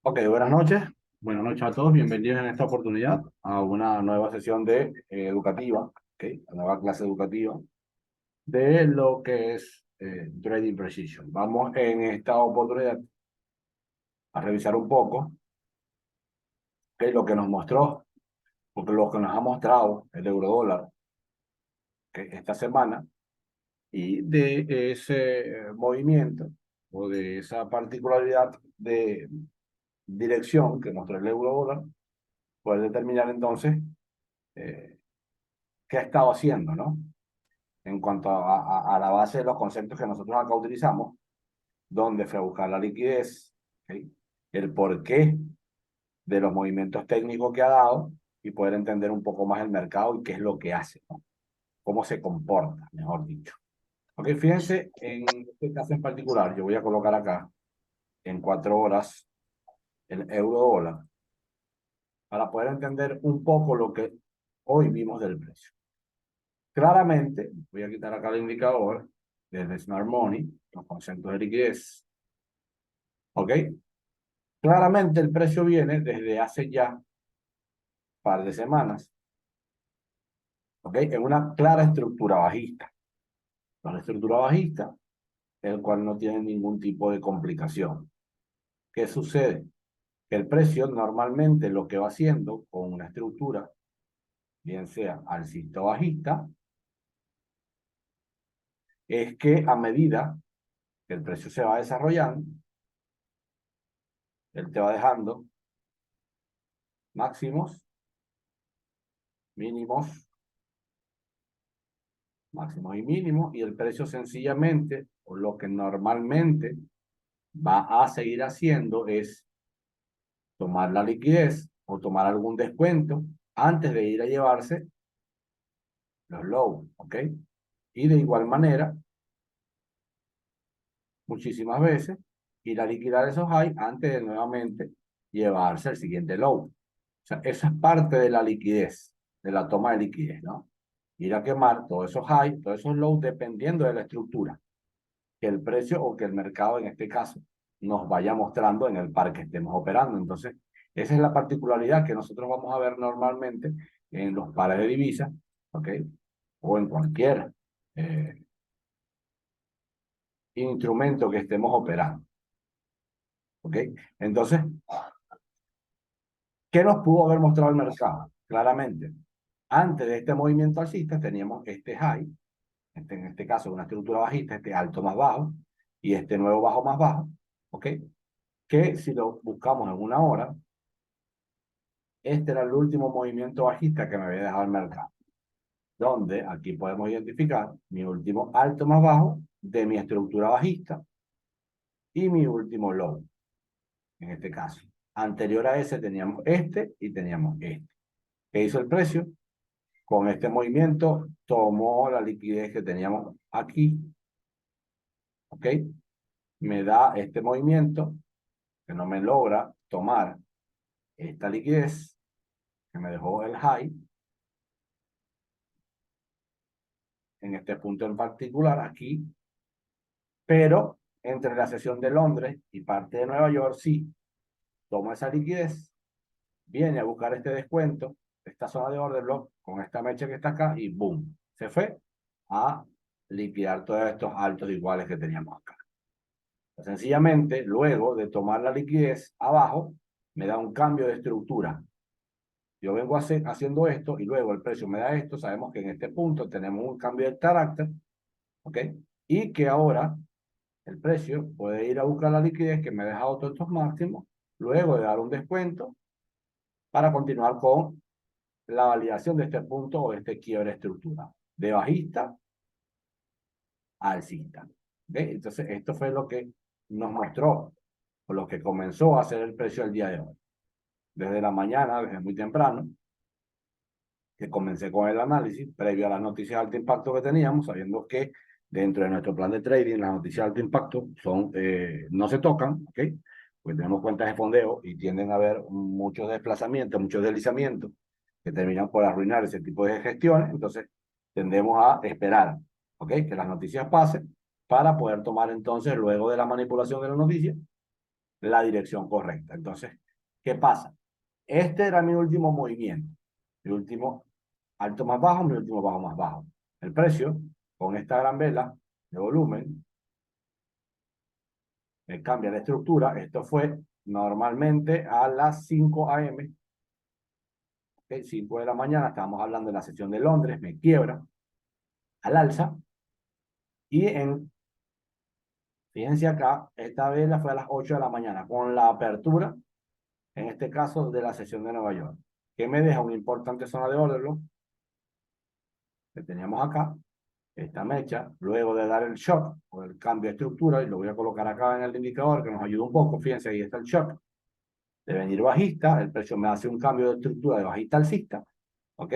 Ok, buenas noches. Buenas noches a todos. Bienvenidos en esta oportunidad a una nueva sesión de educativa, ¿ok? Una nueva clase educativa de lo que es Trading Precision. Vamos en esta oportunidad a revisar un poco, ¿ok? Lo que nos mostró, porque lo que nos ha mostrado el euro dólar, ¿ok? Esta semana y de ese movimiento o de esa particularidad de dirección que mostró el euro dólar, puede determinar entonces eh, qué ha estado haciendo, ¿no? En cuanto a la base de los conceptos que nosotros acá utilizamos, dónde fue a buscar la liquidez, ¿okay? El porqué de los movimientos técnicos que ha dado y poder entender un poco más el mercado y qué es lo que hace, ¿no? Cómo se comporta, mejor dicho. Ok, fíjense, en este caso en particular, yo voy a colocar acá en 4 horas el euro dólar para poder entender un poco lo que hoy vimos del precio. Claramente, voy a quitar acá el indicador desde Smart Money, los conceptos de liquidez. ¿Ok? Claramente el precio viene desde hace ya un par de semanas. ¿Ok? En una clara estructura bajista. Una estructura bajista, el cual no tiene ningún tipo de complicación. ¿Qué sucede? Que el precio normalmente lo que va haciendo con una estructura, bien sea alcista o bajista, es que a medida que el precio se va desarrollando, él te va dejando máximos, mínimos, máximos y mínimos, y el precio sencillamente, o lo que normalmente va a seguir haciendo es tomar la liquidez o tomar algún descuento antes de ir a llevarse los lows, ¿ok? Y de igual manera, muchísimas veces, ir a liquidar esos highs antes de nuevamente llevarse el siguiente low. O sea, eso es parte de la liquidez, de la toma de liquidez, ¿no? Ir a quemar todos esos highs, todos esos lows, dependiendo de la estructura que el precio o que el mercado, en este caso, nos vaya mostrando en el par que estemos operando. Entonces, esa es la particularidad que nosotros vamos a ver normalmente en los pares de divisas, ¿ok? O en cualquier instrumento que estemos operando, ¿ok? Entonces, ¿qué nos pudo haber mostrado el mercado? Claramente, antes de este movimiento alcista teníamos este high, en este caso una estructura bajista, este alto más bajo, y este nuevo bajo más bajo, ¿ok? Que si lo buscamos en una hora, este era el último movimiento bajista que me había dejado el mercado, donde aquí podemos identificar mi último alto más bajo de mi estructura bajista y mi último low, en este caso. Anterior a ese teníamos este y teníamos este. ¿Qué hizo el precio? Con este movimiento tomó la liquidez que teníamos aquí, ¿ok? Me da este movimiento que no me logra tomar esta liquidez que me dejó el high en este punto en particular aquí, pero entre la sesión de Londres y parte de Nueva York, sí, toma esa liquidez, viene a buscar este descuento, esta zona de order block, con esta mecha que está acá, y boom, se fue a liquidar todos estos altos iguales que teníamos acá. Sencillamente, luego de tomar la liquidez abajo, me da un cambio de estructura. Yo vengo haciendo esto y luego el precio me da esto. Sabemos que en este punto tenemos un cambio de carácter, ¿ok? Y que ahora el precio puede ir a buscar la liquidez que me ha dejado todos estos máximos, luego de dar un descuento para continuar con la validación de este punto o de este quiebre estructural, de bajista a alcista. ¿Okay? Entonces, esto fue lo que nos mostró, o lo que comenzó a hacer el precio el día de hoy. Desde la mañana, desde muy temprano, que comencé con el análisis previo a las noticias de alto impacto que teníamos, sabiendo que dentro de nuestro plan de trading las noticias de alto impacto son, no se tocan, ¿ok? Pues tenemos cuentas de fondeo y tienden a haber muchos desplazamientos, muchos deslizamientos que terminan por arruinar ese tipo de gestiones, entonces tendemos a esperar, ¿ok? Que las noticias pasen para poder tomar entonces, luego de la manipulación de las noticias, la dirección correcta. Entonces, ¿qué pasa? Este era mi último movimiento, mi último alto más bajo, mi último bajo más bajo. El precio, con esta gran vela de volumen, me cambia la estructura. Esto fue normalmente a las 5 a.m., 5 de la mañana, estábamos hablando de la sesión de Londres, me quiebra al alza, y fíjense acá, esta vela fue a las 8 de la mañana, con la apertura, en este caso, de la sesión de Nueva York, que me deja una importante zona de order block, que teníamos acá, esta mecha, luego de dar el shock, o el cambio de estructura, y lo voy a colocar acá en el indicador, que nos ayuda un poco, fíjense, ahí está el shock, de venir bajista, el precio me hace un cambio de estructura de bajista alcista, ¿ok?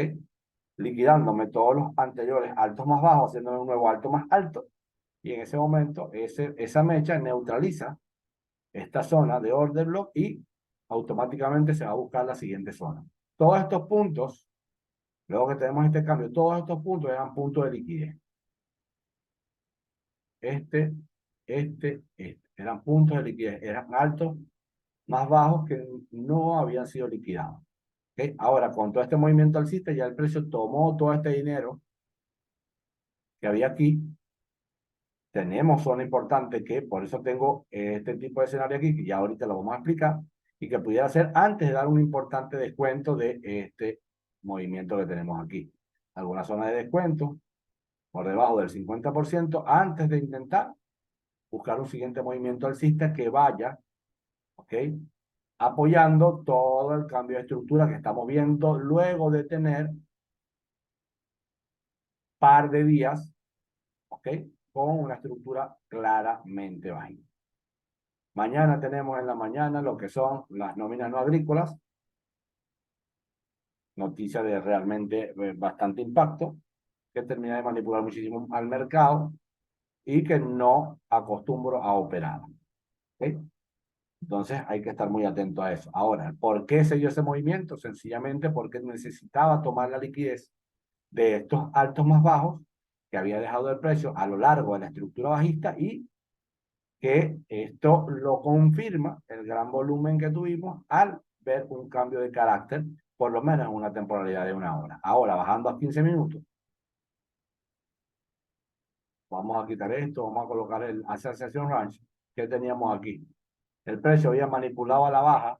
Liquidándome todos los anteriores altos más bajos, haciéndome un nuevo alto más alto, y en ese momento esa mecha neutraliza esta zona de order block y automáticamente se va a buscar la siguiente zona. Todos estos puntos, luego que tenemos este cambio, todos estos puntos eran puntos de liquidez. Este, eran puntos de liquidez, eran altos más bajos que no habían sido liquidados. ¿Okay? Ahora, con todo este movimiento alcista, ya el precio tomó todo este dinero que había aquí. Tenemos zona importante que, por eso tengo este tipo de escenario aquí, que ya ahorita lo vamos a explicar, y que pudiera ser antes de dar un importante descuento de este movimiento que tenemos aquí. Alguna zona de descuento por debajo del 50% antes de intentar buscar un siguiente movimiento alcista que vaya, ¿ok? Apoyando todo el cambio de estructura que estamos viendo luego de tener par de días, ¿ok? Con una estructura claramente bajita. Mañana tenemos en la mañana lo que son las nóminas no agrícolas, noticia de realmente bastante impacto, que termina de manipular muchísimo al mercado y que no acostumbro a operar. ¿Okay? Entonces hay que estar muy atento a eso. Ahora, ¿por qué se dio ese movimiento? Sencillamente porque necesitaba tomar la liquidez de estos altos más bajos que había dejado el precio a lo largo de la estructura bajista, y que esto lo confirma el gran volumen que tuvimos al ver un cambio de carácter, por lo menos en una temporalidad de una hora. Ahora, bajando a 15 minutos, vamos a quitar esto, vamos a colocar el Association Range que teníamos aquí. El precio había manipulado a la baja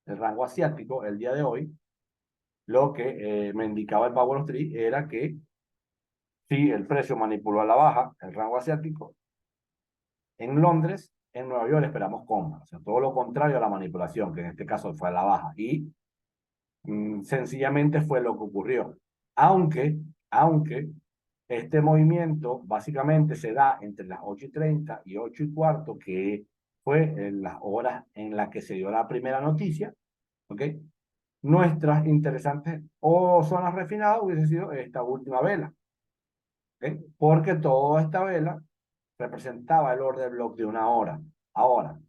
el rango asiático el día de hoy. Lo que me indicaba el Power of Three era que si el precio manipuló a la baja el rango asiático, en Londres, en Nueva York esperamos compra. O sea, todo lo contrario a la manipulación, que en este caso fue a la baja. Y sencillamente fue lo que ocurrió. Aunque este movimiento básicamente se da entre las 8:30 y 8:15, que fue en las horas en las que se dio la primera noticia, ¿ok? Nuestras interesantes o zonas refinadas hubiese sido esta última vela, ¿ok? Porque toda esta vela representaba el order block de una hora. Ahora,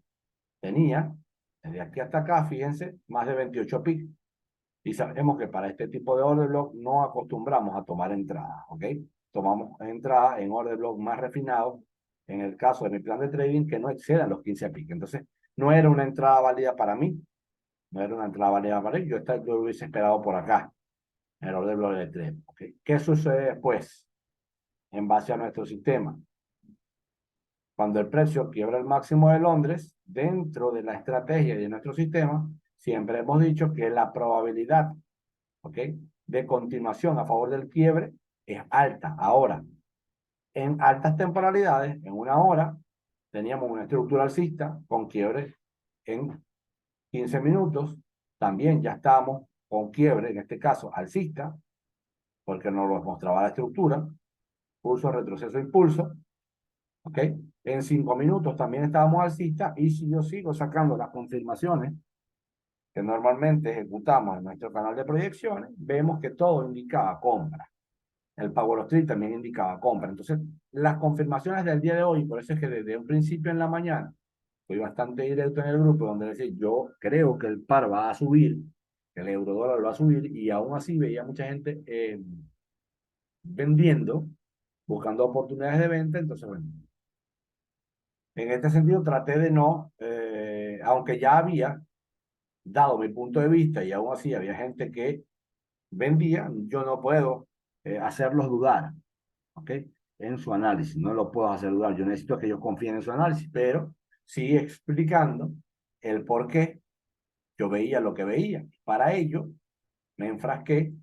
tenía, desde aquí hasta acá, fíjense, más de 28 picos. Y sabemos que para este tipo de order block no acostumbramos a tomar entradas, ¿ok? Tomamos entradas en order block más refinados, en el caso de mi plan de trading, que no excedan los 15 picos. Entonces, no era una entrada válida para mí, no era una entrada válida para mí, yo lo hubiese esperado por acá, en el order block de 3, ¿ok? ¿Qué sucede después? En base a nuestro sistema, cuando el precio quiebra el máximo de Londres, dentro de la estrategia de nuestro sistema, siempre hemos dicho que la probabilidad, ¿ok?, de continuación a favor del quiebre es alta. Ahora, en altas temporalidades, en una hora, teníamos una estructura alcista con quiebre en 15 minutos. También ya estábamos con quiebre, en este caso alcista, porque nos lo mostraba la estructura, pulso, retroceso, impulso. ¿Ok? En 5 minutos también estábamos alcista, y si yo sigo sacando las confirmaciones que normalmente ejecutamos en nuestro canal de proyecciones, vemos que todo indicaba compra. El Power of Three también indicaba compra. Entonces, las confirmaciones del día de hoy, por eso es que desde un principio en la mañana, fui bastante directo en el grupo, donde decía, yo creo que el par va a subir, que el euro dólar va a subir, y aún así veía mucha gente vendiendo, buscando oportunidades de venta. Entonces, bueno, en este sentido traté de no aunque ya había dado mi punto de vista y aún así había gente que vendía, yo no puedo hacerlos dudar, ¿ok? En su análisis, no lo puedo hacer dudar. Yo necesito que ellos confíen en su análisis, pero sí explicando el por qué yo veía lo que veía. Para ello, me enfrasqué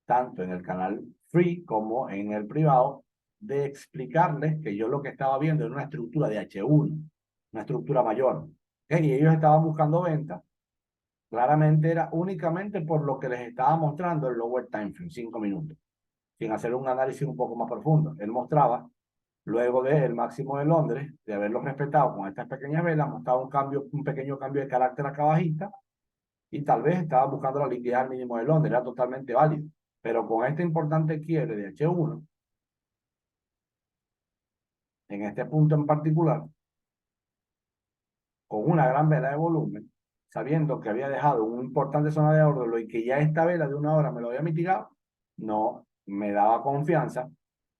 tanto en el canal free como en el privado de explicarles que yo lo que estaba viendo era una estructura de H1, una estructura mayor. ¿Okay? Y ellos estaban buscando ventas. Claramente era únicamente por lo que les estaba mostrando el lower time frame, 5 minutos, sin hacer un análisis un poco más profundo. Él mostraba, luego del máximo de Londres, de haberlo respetado con estas pequeñas velas, mostraba un cambio, un pequeño cambio de carácter acá bajista, y tal vez estaba buscando la liquidez al mínimo de Londres, era totalmente válido. Pero con este importante quiebre de H1, en este punto en particular, con una gran vela de volumen, sabiendo que había dejado una importante zona de orden y que ya esta vela de una hora me lo había mitigado, no me daba confianza,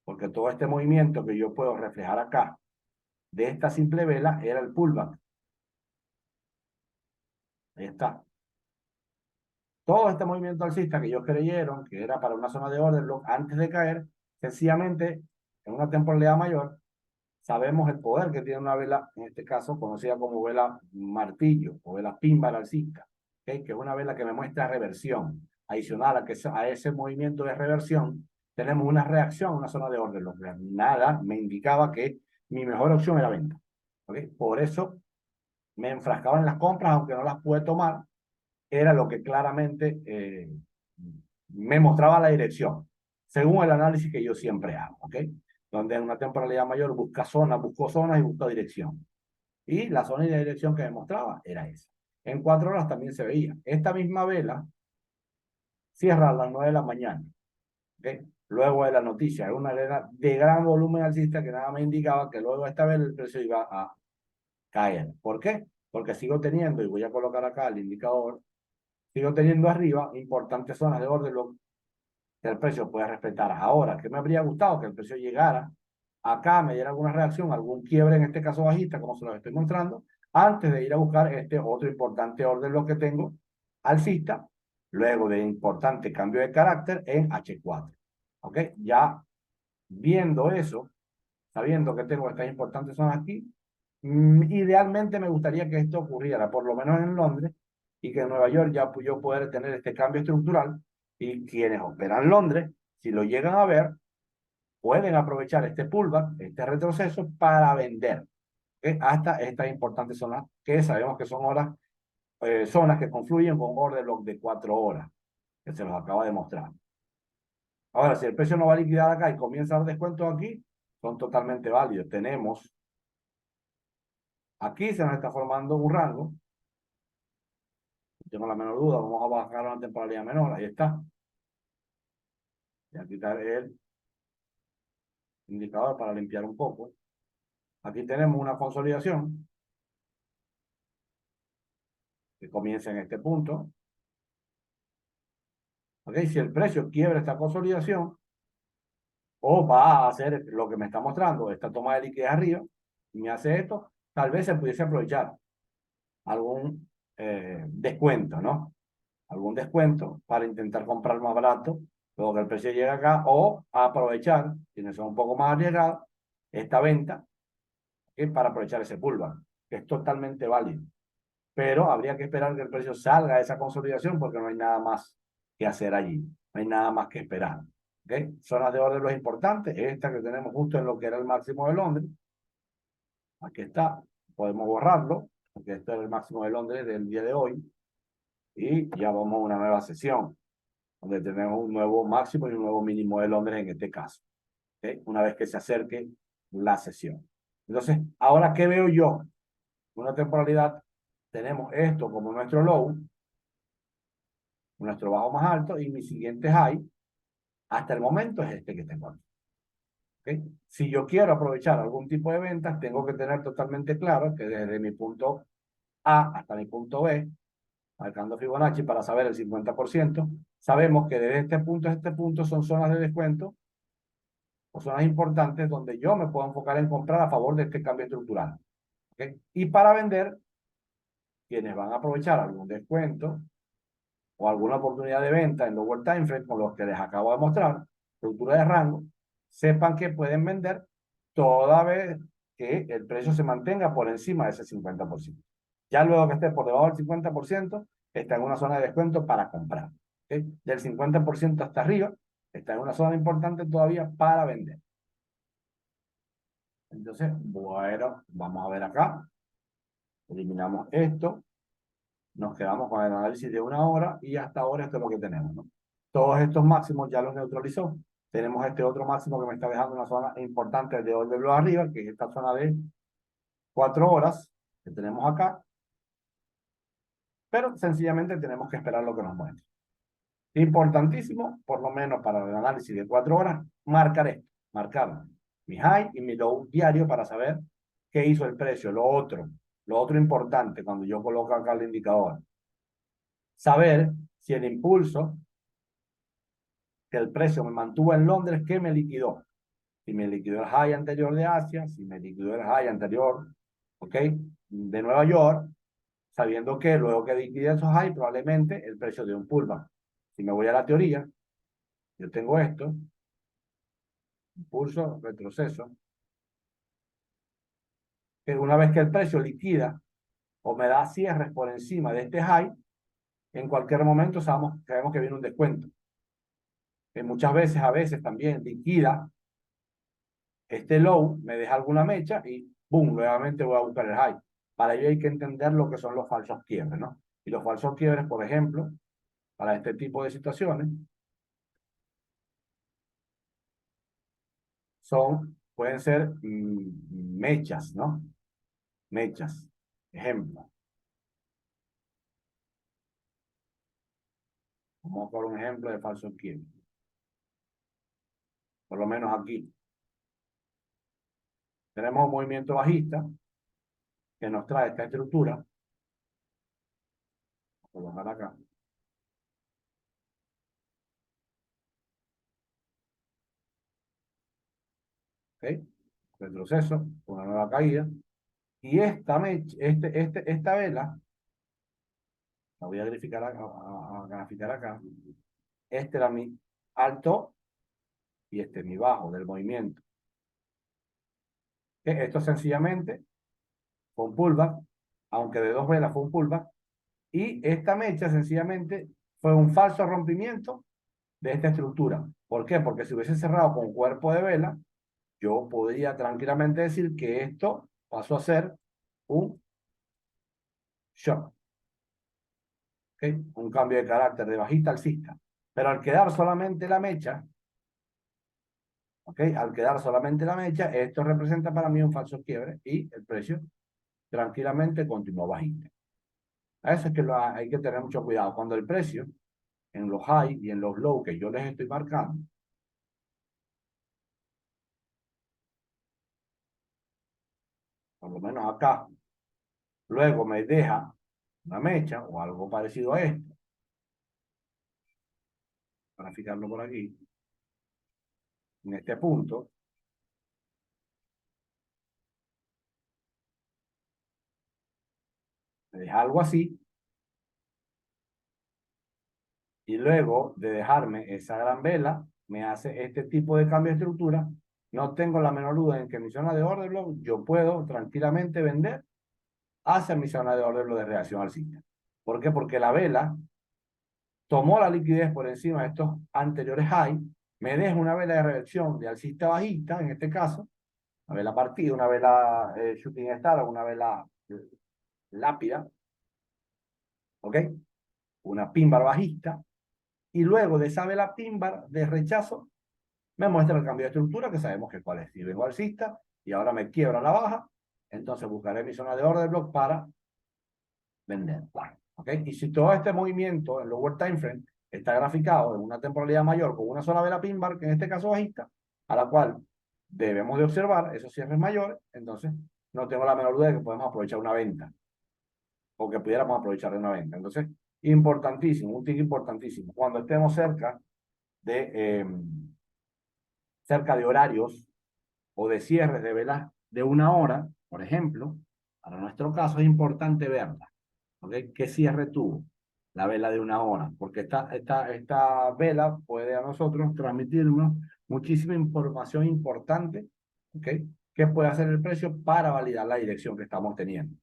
porque todo este movimiento que yo puedo reflejar acá de esta simple vela era el pullback. Ahí está. Todo este movimiento alcista que ellos creyeron que era para una zona de orden antes de caer, sencillamente en una temporalidad mayor, sabemos el poder que tiene una vela, en este caso conocida como vela martillo o vela pinball alcista, ¿okay? Que es una vela que me muestra reversión. Adicional a ese movimiento de reversión, tenemos una reacción, una zona de orden. Nada me indicaba que mi mejor opción era venta. ¿Okay? Por eso me enfrascaba en las compras, aunque no las pude tomar, era lo que claramente me mostraba la dirección, según el análisis que yo siempre hago, ¿ok? Donde en una temporalidad mayor busco zonas y busco dirección. Y la zona y la dirección que me mostraba era esa. En 4 horas también se veía. Esta misma vela cierra a las 9 de la mañana, ¿ok? Luego de la noticia, es una vela de gran volumen alcista que nada me indicaba que luego de esta vela el precio iba a caer. ¿Por qué? Porque sigo teniendo, y voy a colocar acá el indicador, sigo teniendo arriba importantes zonas de orden que el precio puede respetar. Ahora, ¿qué me habría gustado? Que el precio llegara acá, me diera alguna reacción, algún quiebre, en este caso bajista, como se los estoy mostrando, antes de ir a buscar este otro importante orden lo que tengo alcista, luego de importante cambio de carácter en H4. ¿Ok? Ya viendo eso, sabiendo que tengo estas importantes zonas aquí, idealmente me gustaría que esto ocurriera, por lo menos en Londres, y que en Nueva York ya yo poder tener este cambio estructural y quienes operan en Londres, si lo llegan a ver, pueden aprovechar este pullback, este retroceso para vender hasta estas importantes zonas que sabemos que son zonas que confluyen con order block de 4 horas, que se los acaba de mostrar. Ahora, si el precio no va a liquidar acá y comienza a dar descuentos aquí, son totalmente válidos. Tenemos, aquí se nos está formando un rango, no tengo la menor duda, vamos a bajar a una temporalidad menor, ahí está. Voy a quitar el indicador para limpiar un poco. Aquí tenemos una consolidación que comienza en este punto. ¿Ok? Si el precio quiebra esta consolidación o va a hacer lo que me está mostrando, esta toma de liquidez arriba, y me hace esto, tal vez se pudiese aprovechar algún descuento, ¿no? Algún descuento para intentar comprar más barato, luego que el precio llegue acá, o aprovechar, quienes son un poco más arriesgados, esta venta, que para aprovechar ese pullback, que es totalmente válido. Pero habría que esperar que el precio salga de esa consolidación porque no hay nada más que hacer allí, no hay nada más que esperar. ¿Okay? Zonas de orden los importantes, esta que tenemos justo en lo que era el máximo de Londres, aquí está, podemos borrarlo, porque este es el máximo de Londres del día de hoy, y ya vamos a una nueva sesión, donde tenemos un nuevo máximo y un nuevo mínimo de Londres en este caso, ¿okay? Una vez que se acerque la sesión. Entonces, ahora, ¿qué veo yo? Una temporalidad, tenemos esto como nuestro low, nuestro bajo más alto, y mi siguiente high, hasta el momento, es este que tengo aquí. ¿Okay? Si yo quiero aprovechar algún tipo de ventas, tengo que tener totalmente claro que desde mi punto A hasta mi punto B, marcando Fibonacci para saber el 50%, sabemos que desde este punto a este punto son zonas de descuento o zonas importantes donde yo me puedo enfocar en comprar a favor de este cambio estructural. ¿Okay? Y para vender, quienes van a aprovechar algún descuento o alguna oportunidad de venta en lower time frame con los que les acabo de mostrar, estructura de rango, sepan que pueden vender toda vez que el precio se mantenga por encima de ese 50%. Ya luego que esté por debajo del 50%, está en una zona de descuento para comprar. ¿Okay? Del 50% hasta arriba, está en una zona importante todavía para vender. Entonces, bueno, vamos a ver acá. Eliminamos esto. Nos quedamos con el análisis de una hora y hasta ahora esto es lo que tenemos, ¿no? Todos estos máximos ya los neutralizó. Tenemos este otro máximo que me está dejando una zona importante de orden blue arriba, que es esta zona de 4 horas que tenemos acá. Pero sencillamente tenemos que esperar lo que nos muestre. Importantísimo, por lo menos para el análisis de 4 horas, marcar esto, marcar mi high y mi low diario para saber qué hizo el precio. Lo otro importante cuando yo coloco acá el indicador, saber si el impulso que el precio me mantuvo en Londres, ¿qué me liquidó? Si me liquidó el high anterior de Asia, si me liquidó el high anterior, ¿ok? De Nueva York, sabiendo que luego que liquide esos high, probablemente el precio de un pullback. Si me voy a la teoría, yo tengo esto, impulso, retroceso, que una vez que el precio liquida o me da cierres por encima de este high, en cualquier momento sabemos que viene un descuento. Que muchas veces, a veces también liquida este low, me deja alguna mecha y boom, nuevamente voy a buscar el high. Para ello hay que entender lo que son los falsos quiebres, ¿no? Y los falsos quiebres, por ejemplo, para este tipo de situaciones, pueden ser mechas, ¿no? Mechas. Ejemplo. Vamos a poner un ejemplo de falsos quiebres. Por lo menos aquí. Tenemos un movimiento bajista que nos trae esta estructura. Voy a colocar acá. ¿Ok? Retroceso, una nueva caída. Y esta vela, la voy a graficar acá, a graficar acá. Este era mi alto y este es mi bajo del movimiento. Esto sencillamente fue un pullback, aunque de 2 velas fue un pullback. Y esta mecha sencillamente fue un falso rompimiento de esta estructura. ¿Por qué? Porque si hubiese cerrado con cuerpo de vela, yo podría tranquilamente decir que esto pasó a ser un shock. ¿Okay? Un cambio de carácter de bajista alcista. Pero al quedar solamente la mecha, ¿okay? Al quedar solamente la mecha, esto representa para mí un falso quiebre y el precio tranquilamente continuó bajista. A eso es que hay que tener mucho cuidado. Cuando el precio en los high y en los low que yo les estoy marcando, por lo menos acá, luego me deja una mecha o algo parecido a esto, para fijarlo por aquí, en este punto, me deja algo así, y luego de dejarme esa gran vela, me hace este tipo de cambio de estructura, no tengo la menor duda en que mi zona de order block, yo puedo tranquilamente vender hacia mi zona de order block de reacción alcista. ¿Por qué? Porque la vela tomó la liquidez por encima de estos anteriores high, me deja una vela de reacción de alcista bajista, en este caso, una vela partida, una vela shooting star o una vela lápida, ¿ok? Una pin bar bajista, y luego de esa vela pin bar de rechazo, me muestra el cambio de estructura, que sabemos que cuál es. Si vengo alcista y ahora me quiebra la baja, entonces buscaré mi zona de order block para vender. ¿Ok? Y si todo este movimiento en lower time frame está graficado en una temporalidad mayor con una sola vela pin bar, que en este caso bajista, a la cual debemos de observar esos cierres mayores, entonces no tengo la menor duda de que podemos aprovechar una venta o que pudiéramos aprovechar de una venta. Entonces, importantísimo, un tip importantísimo. Cuando estemos cerca de horarios o de cierres de velas de una hora, por ejemplo, para nuestro caso es importante verla. ¿Ok? ¿Qué cierre tuvo? La vela de una hora, porque esta vela puede a nosotros transmitirnos muchísima información importante, ¿ok? Que puede hacer el precio para validar la dirección que estamos teniendo.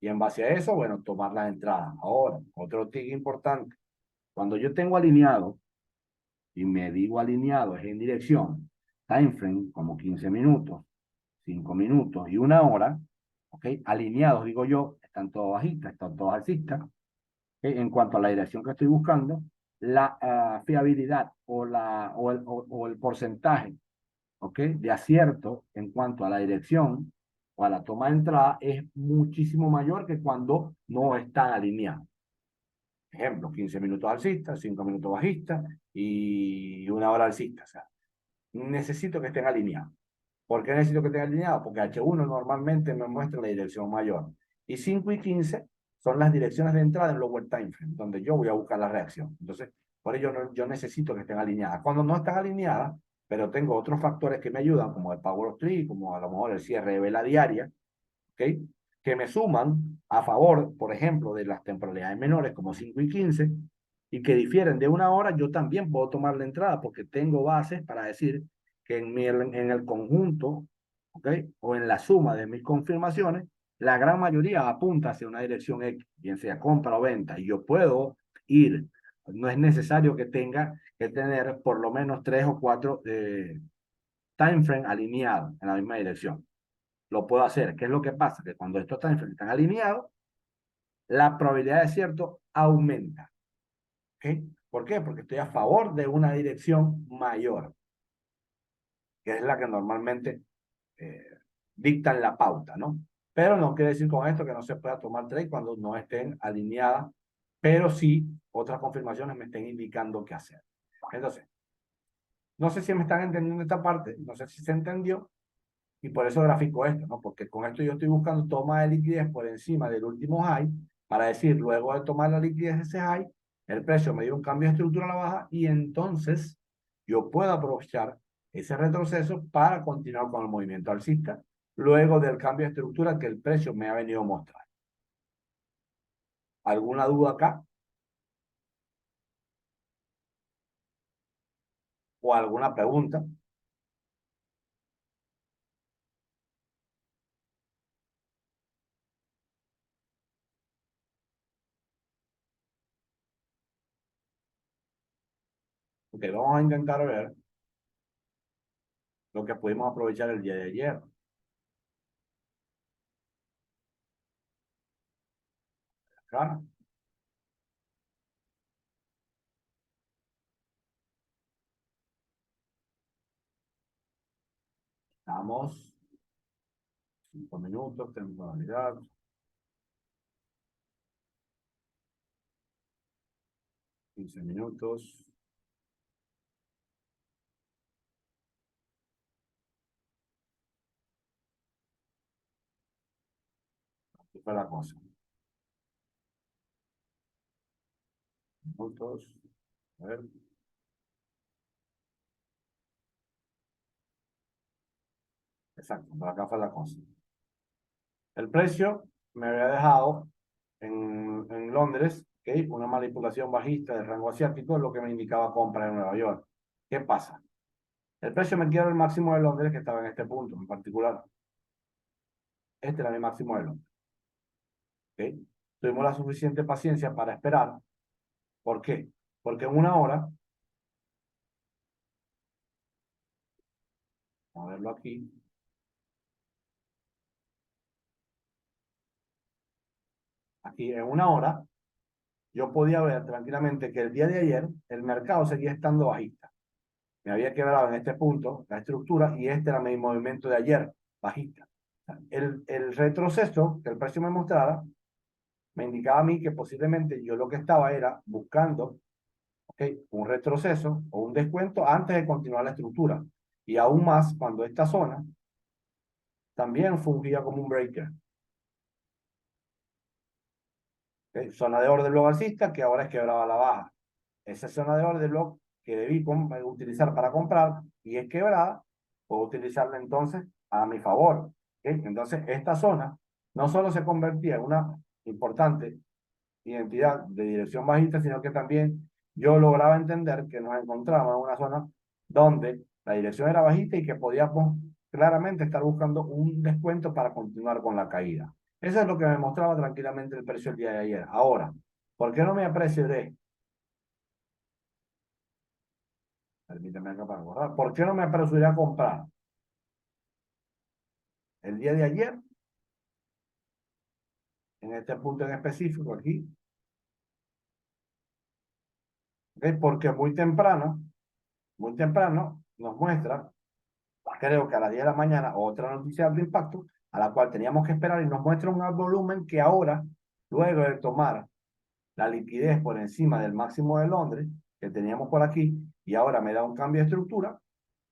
Y en base a eso, bueno, tomar las entradas. Ahora, otro tip importante, cuando yo tengo alineado, y me digo alineado, es en dirección, time frame, como 15 minutos, 5 minutos y una hora, ¿ok? Alineados, digo yo, están todos bajistas, están todos alcistas, en cuanto a la dirección que estoy buscando, la fiabilidad o el porcentaje, ¿ok? De acierto en cuanto a la dirección o a la toma de entrada es muchísimo mayor que cuando no están alineados. Ejemplo, 15 minutos alcista, 5 minutos bajista y una hora alcista. O sea, necesito que estén alineados. ¿Por qué necesito que estén alineados? Porque H1 normalmente me muestra la dirección mayor. Y 5 y 15 son las direcciones de entrada en lower time frame, donde yo voy a buscar la reacción. Entonces, por ello yo necesito que estén alineadas. Cuando no están alineadas, pero tengo otros factores que me ayudan, como el Power of Three, como a lo mejor el cierre de vela diaria, ¿ok? Que me suman a favor, por ejemplo, de las temporalidades menores como 5 y 15, y que difieren de una hora, yo también puedo tomar la entrada porque tengo bases para decir que en el conjunto, ¿ok? O en la suma de mis confirmaciones, la gran mayoría apunta hacia una dirección X, bien sea compra o venta, y yo puedo ir. No es necesario que tenga que tener por lo menos 3 o 4 time frame alineados en la misma dirección. Lo puedo hacer. ¿Qué es lo que pasa? Que cuando estos están alineados, la probabilidad de cierto aumenta. ¿Ok? ¿Por qué? Porque estoy a favor de una dirección mayor, que es la que normalmente eh, dictan la pauta, ¿no? Pero no quiere decir con esto que no se pueda tomar trade cuando no estén alineadas, pero sí otras confirmaciones me estén indicando qué hacer. Entonces, no sé si me están entendiendo esta parte, no sé si se entendió, y por eso grafico esto, ¿no? Porque con esto yo estoy buscando toma de liquidez por encima del último high, para decir, luego de tomar la liquidez de ese high, el precio me dio un cambio de estructura a la baja y entonces yo puedo aprovechar ese retroceso para continuar con el movimiento alcista, luego del cambio de estructura que el precio me ha venido a mostrar. ¿Alguna duda acá? ¿O alguna pregunta? Porque vamos a intentar ver lo que pudimos aprovechar el día de ayer. Acá estamos 5 minutos, temporalidad. 15 minutos. Así fue la cosa. Minutos. A ver. Exacto, por acá fue la cosa. El precio me había dejado en Londres, ¿okay? Una manipulación bajista del rango asiático, lo que me indicaba compra en Nueva York. ¿Qué pasa? El precio me quiero el máximo de Londres que estaba en este punto en particular. Este era mi máximo de Londres. ¿Okay? Tuvimos la suficiente paciencia para esperar. ¿Por qué? Porque en una hora, vamos a verlo aquí, aquí en una hora, yo podía ver tranquilamente que el día de ayer el mercado seguía estando bajista. Me había quebrado en este punto la estructura y este era mi movimiento de ayer, bajista. El retroceso que el precio me mostrara me indicaba a mí que posiblemente yo lo que estaba era buscando, ¿okay? Un retroceso o un descuento antes de continuar la estructura. Y aún más cuando esta zona también fungía como un breaker. ¿Okay? Zona de orden block alcista que ahora es quebrada a la baja. Esa zona de orden block que debí utilizar para comprar y es quebrada, puedo utilizarla entonces a mi favor. ¿Okay? Entonces, esta zona no solo se convertía en una importante identidad de dirección bajista, sino que también yo lograba entender que nos encontrábamos en una zona donde la dirección era bajista y que podíamos claramente estar buscando un descuento para continuar con la caída. Eso es lo que me mostraba tranquilamente el precio el día de ayer. Ahora, ¿por qué no me apresuré? Permítame acá para borrar. ¿Por qué no me apresuré a comprar el día de ayer, en este punto en específico aquí? ¿Okay? Porque muy temprano nos muestra, creo que a las 10 de la mañana, otra noticia de impacto, a la cual teníamos que esperar y nos muestra un volumen que ahora, luego de tomar la liquidez por encima del máximo de Londres, que teníamos por aquí, y ahora me da un cambio de estructura,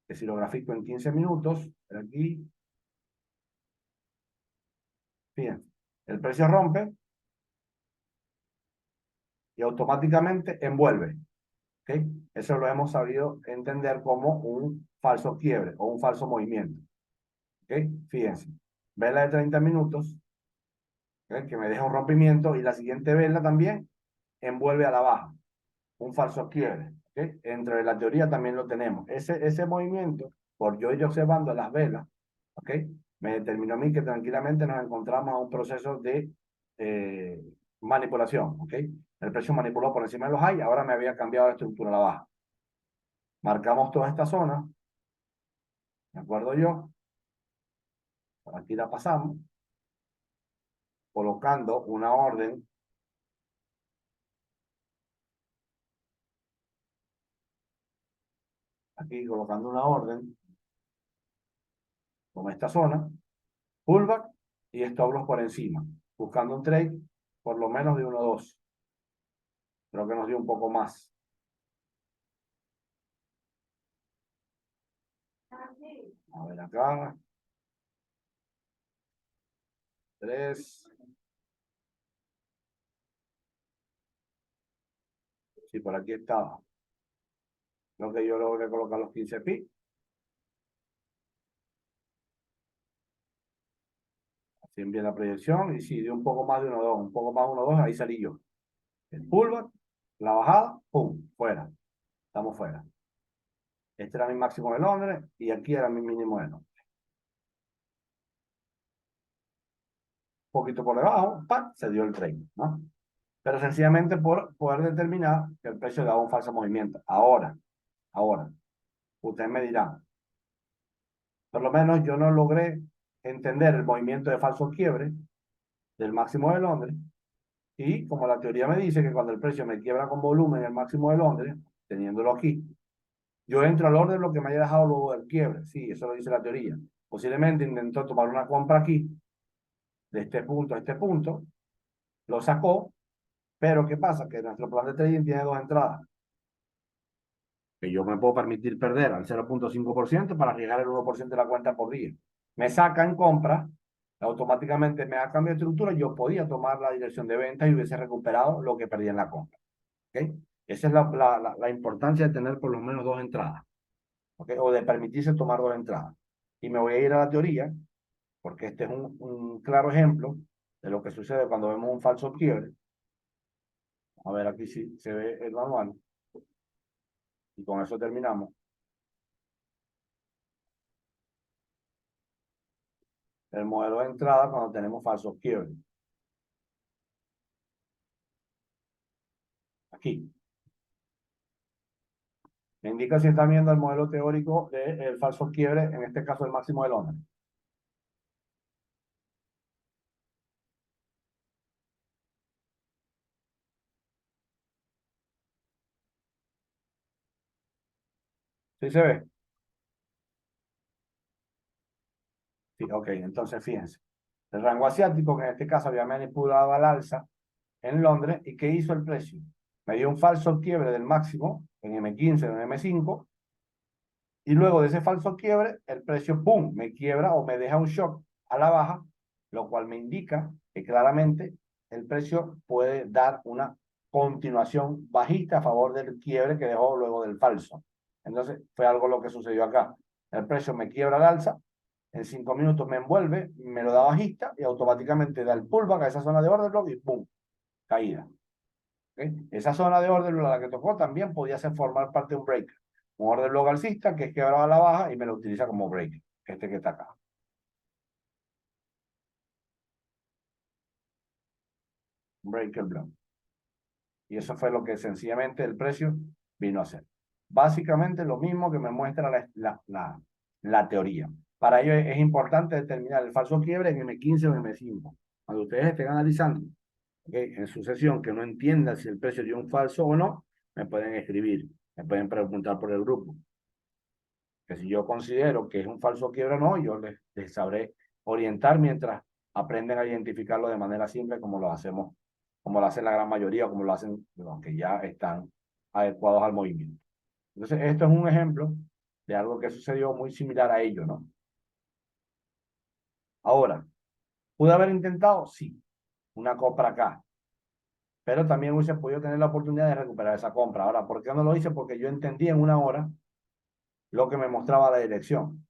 que si lo grafico en 15 minutos, aquí, fíjense, el precio rompe y automáticamente envuelve. ¿Okay? Eso lo hemos sabido entender como un falso quiebre o un falso movimiento. ¿Okay? Fíjense, vela de 30 minutos, ¿okay? Que me deja un rompimiento y la siguiente vela también envuelve a la baja, un falso quiebre. ¿Okay? Entre la teoría también lo tenemos. Ese movimiento, por yo ir observando las velas, ¿okay? Me determinó a mí que tranquilamente nos encontramos en un proceso de eh, manipulación. ¿Okay? El precio manipuló por encima de los high, ahora me había cambiado la estructura a la baja. Marcamos toda esta zona, ¿de acuerdo yo? Por aquí la pasamos, colocando una orden aquí, colocando una orden como esta zona, pullback y stop loss por encima, buscando un trade por lo menos de 1-2. Creo que nos dio un poco más. A ver acá. 3. Sí, por aquí estaba. Creo que yo logré colocar los 15 pi. Así envié la proyección y sí, dio un poco más de 1-2, un poco más de 1-2, ahí salí yo. El pullback, la bajada, pum, fuera. Estamos fuera. Este era mi máximo de Londres y aquí era mi mínimo de Londres. Un poquito por debajo, ¡pam! Se dio el trade, ¿no? Pero sencillamente por poder determinar que el precio daba un falso movimiento. Ahora, usted me dirá, por lo menos yo no logré entender el movimiento de falso quiebre del máximo de Londres y como la teoría me dice que cuando el precio me quiebra con volumen el máximo de Londres, teniéndolo aquí, yo entro al orden de lo que me haya dejado luego del quiebre. Sí, eso lo dice la teoría. Posiblemente intentó tomar una compra aquí, de este punto a este punto, lo sacó, pero ¿qué pasa? Que nuestro plan de trading tiene dos entradas. Que yo me puedo permitir perder al 0.5% para llegar al 1% de la cuenta por día. Me saca en compra, automáticamente me da cambio de estructura, yo podía tomar la dirección de venta y hubiese recuperado lo que perdí en la compra. ¿Okay? Esa es la importancia de tener por lo menos dos entradas, ¿okay? O de permitirse tomar dos entradas. Y me voy a ir a la teoría, porque este es un claro ejemplo de lo que sucede cuando vemos un falso quiebre. A ver, aquí sí se ve el manual. Y con eso terminamos. El modelo de entrada cuando tenemos falsos quiebres. Aquí. Me indica si están viendo el modelo teórico del falso quiebre, en este caso el máximo de Londres. ¿Sí se ve? Sí, ok, entonces fíjense. El rango asiático, que en este caso había manipulado al alza en Londres, ¿y qué hizo el precio? Me dio un falso quiebre del máximo en M15, en M5, y luego de ese falso quiebre, el precio, ¡pum!, me quiebra o me deja un shock a la baja, lo cual me indica que claramente el precio puede dar una continuación bajista a favor del quiebre que dejó luego del falso. Entonces, fue algo lo que sucedió acá. El precio me quiebra al alza, en 5 minutos me envuelve, me lo da bajista y automáticamente da el pullback a esa zona de order block y ¡pum!, caída. ¿Ok? Esa zona de order block a la que tocó también podía ser formar parte de un breaker. Un order block alcista que es quebrado a la baja y me lo utiliza como breaker, este que está acá. Breaker block. Y eso fue lo que sencillamente el precio vino a hacer. Básicamente lo mismo que me muestra la teoría. Para ello es importante determinar el falso quiebre en M15 o M5. Cuando ustedes estén analizando, ¿okay?, en su sesión que no entiendan si el precio dio un falso o no, me pueden escribir, me pueden preguntar por el grupo. Que si yo considero que es un falso quiebre o no, yo les sabré orientar mientras aprenden a identificarlo de manera simple como lo hacemos, como lo hacen la gran mayoría, como lo hacen los que ya están adecuados al movimiento. Entonces, esto es un ejemplo de algo que sucedió muy similar a ello, ¿no? Ahora, ¿pude haber intentado? Sí, una compra acá, pero también hubiese podido tener la oportunidad de recuperar esa compra. Ahora, ¿por qué no lo hice? Porque yo entendí en una hora lo que me mostraba la dirección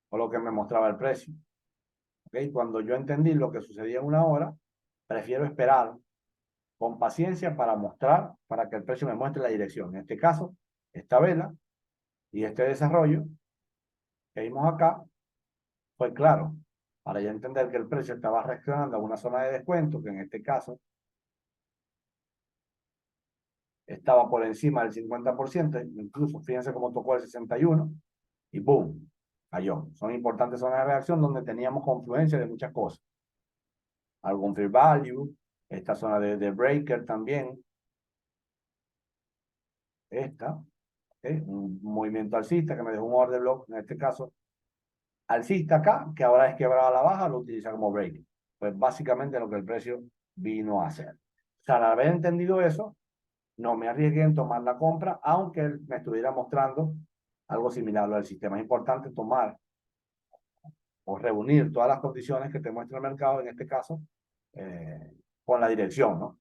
o lo que me mostraba el precio. ¿Okay? Cuando yo entendí lo que sucedía en una hora, prefiero esperar con paciencia para mostrar, para que el precio me muestre la dirección. En este caso, esta vela y este desarrollo que vimos acá fue claro, para ya entender que el precio estaba reaccionando a una zona de descuento, que en este caso estaba por encima del 50%, incluso fíjense cómo tocó el 61 y ¡boom! Cayó. Son importantes zonas de reacción donde teníamos confluencia de muchas cosas. Algún fair value, esta zona de breaker también, esta, un movimiento alcista que me dejó un order block, en este caso alcista acá, que ahora es quebrada a la baja, lo utiliza como break. Pues básicamente lo que el precio vino a hacer. O sea, al haber entendido eso, no me arriesgué en tomar la compra, aunque él me estuviera mostrando algo similar a lo del sistema. Es importante tomar o reunir todas las condiciones que te muestra el mercado, en este caso, eh, con la dirección, ¿no?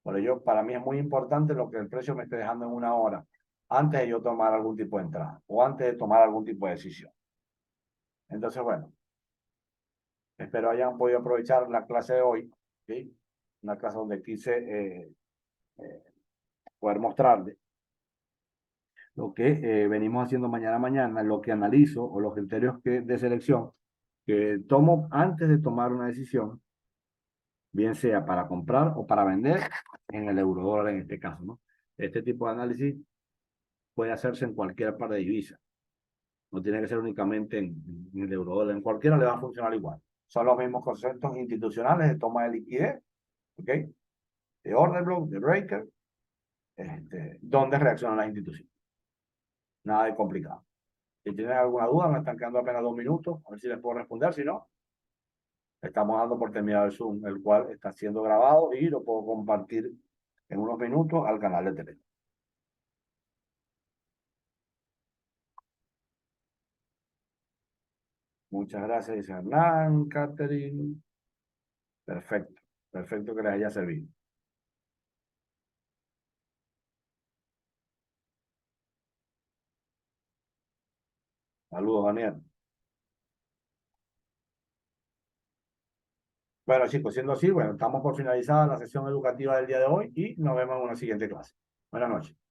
Por ello, para mí es muy importante lo que el precio me esté dejando en una hora, antes de yo tomar algún tipo de entrada o antes de tomar algún tipo de decisión. Entonces, bueno, espero hayan podido aprovechar la clase de hoy, ¿sí? Una clase donde quise eh, poder mostrarles lo que venimos haciendo mañana a mañana, lo que analizo o los criterios de selección que tomo antes de tomar una decisión, bien sea para comprar o para vender en el eurodólar en este caso, ¿no? Este tipo de análisis puede hacerse en cualquier par de divisas. No tiene que ser únicamente en el eurodólar, en cualquiera le va a funcionar igual. Son los mismos conceptos institucionales de toma de liquidez, ¿ok? De order block, de breaker, donde reaccionan las instituciones. Nada de complicado. Si tienen alguna duda, me están quedando apenas 2 minutos, a ver si les puedo responder. Si no, estamos dando por terminado el Zoom, el cual está siendo grabado y lo puedo compartir en unos minutos al canal de Telegram. Muchas gracias, dice Hernán, Catherine. Perfecto, perfecto que les haya servido. Saludos, Daniel. Bueno, chicos, siendo así, bueno, estamos por finalizar la sesión educativa del día de hoy y nos vemos en una siguiente clase. Buenas noches.